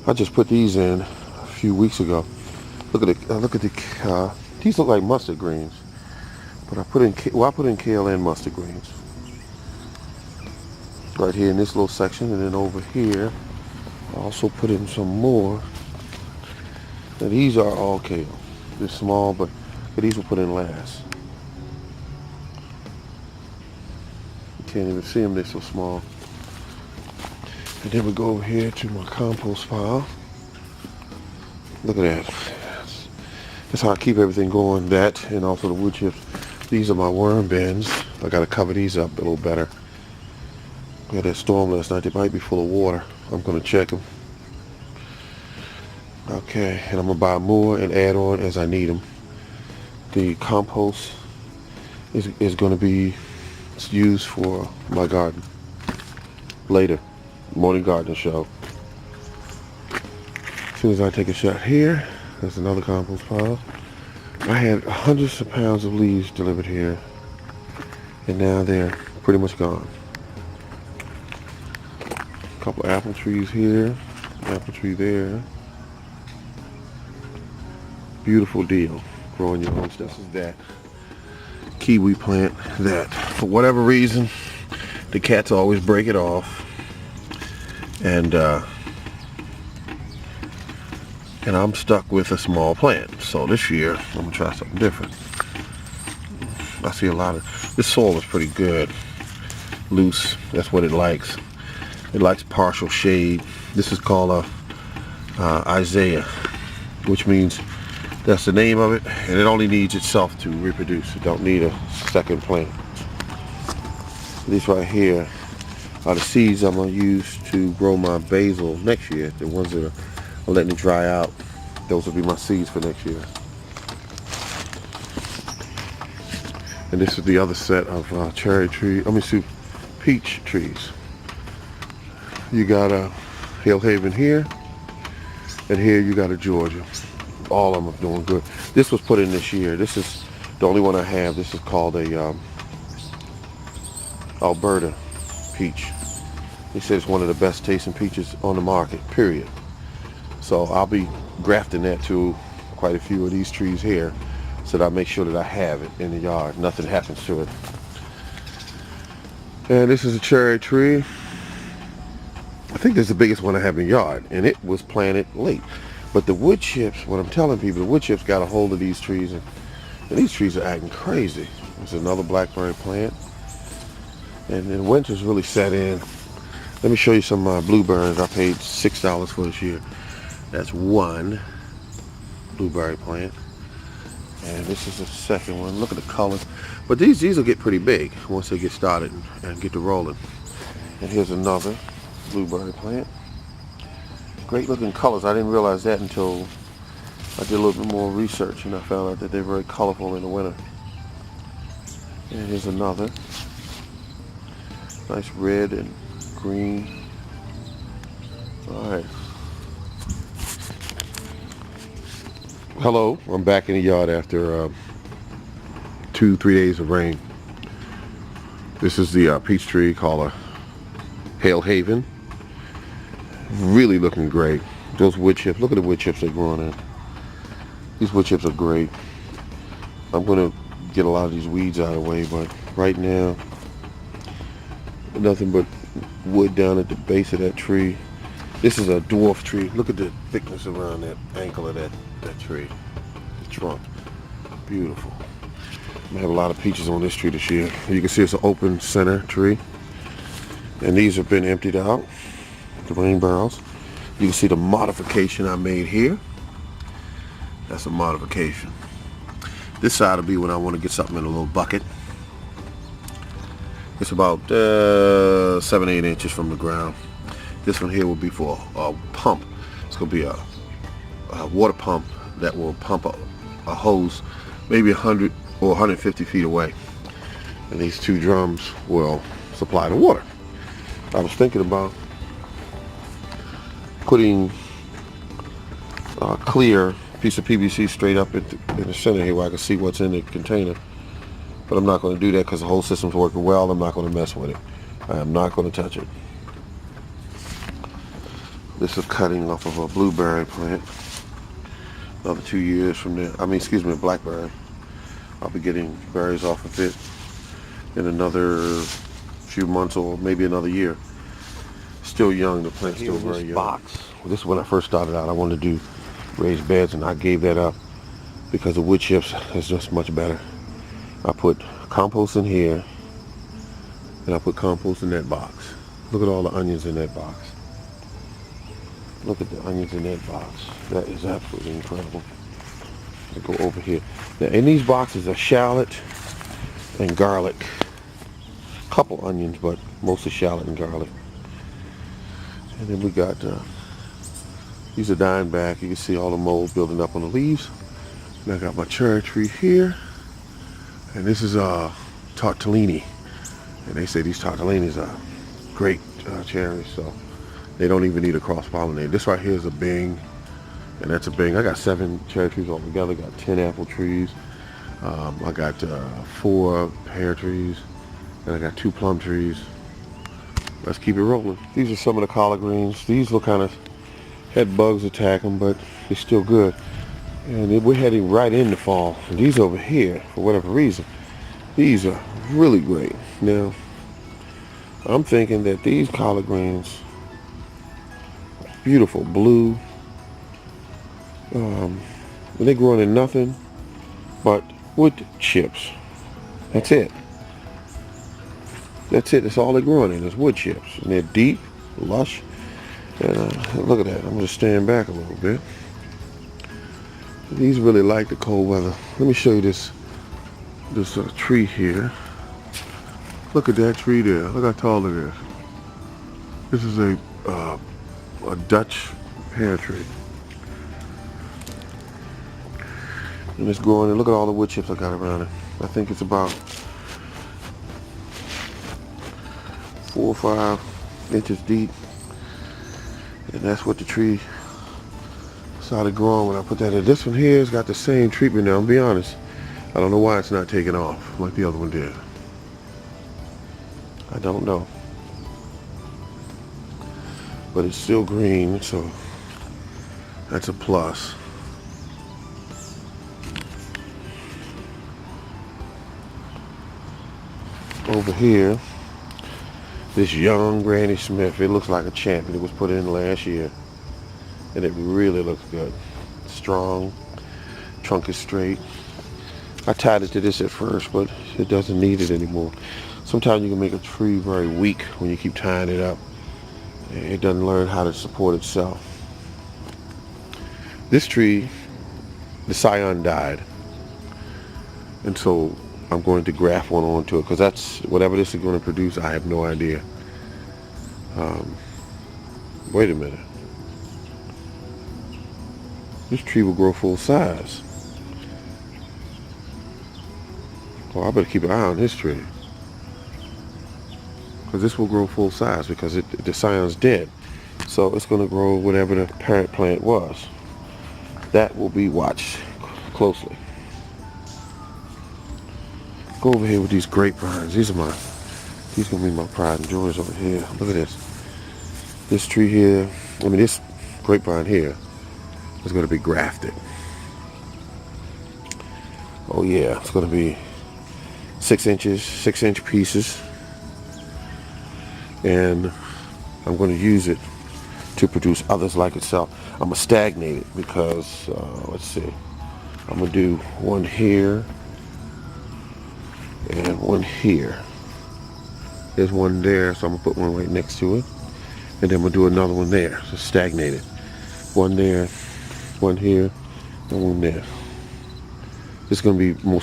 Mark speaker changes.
Speaker 1: I just put these in a few weeks ago. These look like mustard greens, but I put in kale and mustard greens right here in this little section, and then over here I also put in some more. Now these are all kale. They're small, but these were put in last. You can't even see them, they're so small. And then we go over here to my compost pile. Look at that. That's how I keep everything going. That and also the wood chips. These are my worm bins. I gotta cover these up a little better. We had that storm last night. They might be full of water. I'm gonna check them. Okay, and I'm gonna buy more and add on as I need them. The compost is gonna be used for my garden later. Morning garden show. As soon as I take a shot here, there's another compost pile. I had hundreds of pounds of leaves delivered here, and now they're pretty much gone. A couple apple trees here, apple tree there. Beautiful deal, growing your own stuff. This is that kiwi plant that, for whatever reason, the cats always break it off, and I'm stuck with a small plant. So this year I'm gonna try something different. I see a lot of this soil is pretty good, loose. That's what it likes. It likes partial shade. This is called a Isaiah, which means that's the name of it, and it only needs itself to reproduce. It don't need a second plant. These right here are the seeds I'm gonna use to grow my basil next year. The ones that are letting it dry out, those will be my seeds for next year. And this is the other set of peach trees. You got a Hill Haven here, and here you got a Georgia. All of them are doing good. This was put in this year. This is the only one I have. This is called a Alberta peach. He says it's one of the best tasting peaches on the market, period. So I'll be grafting that to quite a few of these trees here so that I make sure that I have it in the yard. Nothing happens to it. And this is a cherry tree. I think this is the biggest one I have in the yard, and it was planted late. But the wood chips, what I'm telling people, the wood chips got a hold of these trees, and these trees are acting crazy. There's another blackberry plant. And then winter's really set in. Let me show you some blueberries I paid $6 for this year. That's one blueberry plant. And this is the second one. Look at the colors. But these will get pretty big once they get started and get to rolling. And here's another blueberry plant. Great looking colors. I didn't realize that until I did a little bit more research, and I found out that they're very colorful in the winter. And here's another. Nice red and green. Alright. Hello, I'm back in the yard after 2-3 days of rain. This is the peach tree called a Hill Haven. Really looking great. Those wood chips, look at the wood chips they're growing in. These wood chips are great. I'm going to get a lot of these weeds out of the way, but right now, nothing but wood down at the base of that tree. This is a dwarf tree. Look at the thickness around that ankle of that tree. The trunk. Beautiful. I'm gonna have a lot of peaches on this tree this year. You can see it's an open center tree. And these have been emptied out. The rain barrels. You can see the modification I made here. That's a modification. This side will be when I want to get something in a little bucket. It's about 7-8 inches from the ground. This one here will be for a pump. It's going to be a water pump that will pump a hose maybe 100 or 150 feet away. And these two drums will supply the water. I was thinking about putting a clear piece of PVC straight up in the center here where I can see what's in the container. But I'm not going to do that because the whole system's working well. I'm not going to mess with it. I am not going to touch it. This is cutting off of a blueberry plant. Another 2 years from there, excuse me, a blackberry. I'll be getting berries off of it in another few months or maybe another year. Still young, the plant's still very young. Box. Well, this is when I first started out. I wanted to do raised beds, and I gave that up because the wood chips is just much better. I put compost in here, and I put compost in that box. Look at all the onions in that box. Look at the onions in that box. That is absolutely incredible. Let's go over here. Now, in these boxes are shallot and garlic. Couple onions, but mostly shallot and garlic. And then we got, these are dying back. You can see all the mold building up on the leaves. And I got my cherry tree here. And this is tortellini. And they say these tortellinis are great cherries, so they don't even need a cross-pollinate. This right here is a Bing, and that's a Bing. I got 7 cherry trees altogether. Got 10 apple trees. I got 4 pear trees, and I got 2 plum trees. Let's keep it rolling. These are some of the collard greens. These look kind of had bugs attack them, but they're still good. And we're heading right into fall. And these over here, for whatever reason, these are really great. Now, I'm thinking that these collard greens, beautiful blue, and they're growing in nothing but wood chips. That's it. That's it. That's all they're growing in is wood chips. And they're deep, lush. And look at that. I'm just staying back a little bit. These really like the cold weather. Let me show you this tree here. Look at that tree there. Look how tall it is. This is a Dutch pear tree. And it's growing, and look at all the wood chips I got around it. I think it's about 4 or 5 inches deep. And that's what the tree started growing when I put that in. This one here has got the same treatment now. I'll be honest. I don't know why it's not taking off like the other one did. I don't know. But it's still green, so that's a plus. Over here, this young Granny Smith, it looks like a champion. It was put in last year, and it really looks good. Strong, trunk is straight. I tied it to this at first, but it doesn't need it anymore. Sometimes you can make a tree very weak when you keep tying it up. It doesn't learn how to support itself. This tree, the scion died, and so I'm going to graft one onto it, because that's whatever this is going to produce. I have no idea. Wait a minute. This tree will grow full size. Well, I better keep an eye on this tree, because this will grow full size, because the scion's dead. So it's going to grow whatever the parent plant was. That will be watched closely. Go over here with these grapevines. These going to be my pride and joys over here. Look at this. This tree here, this grapevine here is going to be grafted. Oh yeah, it's going to be 6 inches, 6-inch pieces. And I'm going to use it to produce others like itself. I'm going to stagnate it because, let's see, I'm going to do one here and one here. There's one there, so I'm going to put one right next to it. And then we'll do another one there, so stagnate it. One there, one here, and one there. This is going to be most